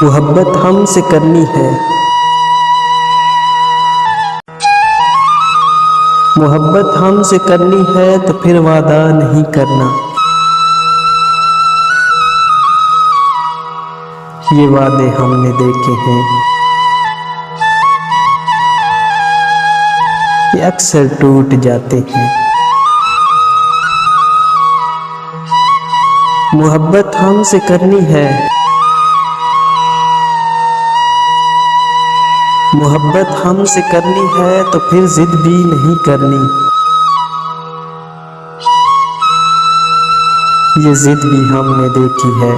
मोहब्बत हमसे करनी है, मोहब्बत हमसे करनी है तो फिर वादा नहीं करना। ये वादे हमने देखे हैं कि अक्सर टूट जाते हैं। मोहब्बत हमसे करनी है, मोहब्बत हमसे करनी है तो फिर जिद भी नहीं करनी। ये जिद भी हमने देखी है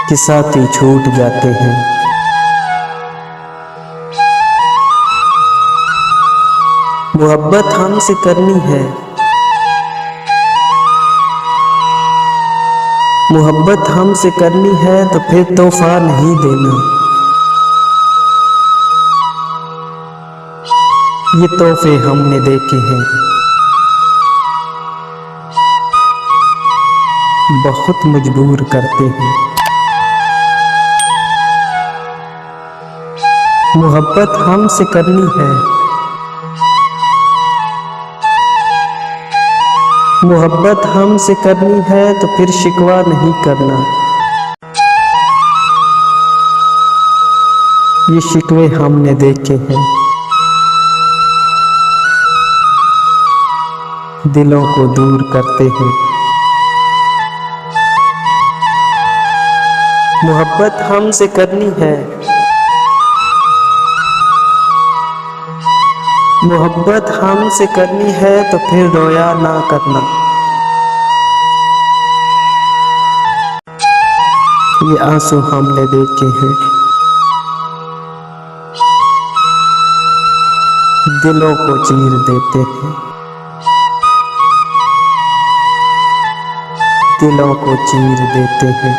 कि साथी छूट जाते हैं। मोहब्बत हमसे करनी है, मोहब्बत हमसे करनी है तो फिर तोहफा नहीं देना। ये तोहफे हमने देखे हैं, बहुत मजबूर करते हैं। मोहब्बत हमसे करनी है, मोहब्बत हमसे करनी है तो फिर शिकवा नहीं करना। ये शिकवे हमने देखे हैं, दिलों को दूर करते हैं। मोहब्बत हमसे करनी है, मोहब्बत हमसे करनी है तो फिर रोया ना करना। ये आंसू हमने देखे हैं, दिलों को चीर देते हैं, दिलों को चीर देते हैं।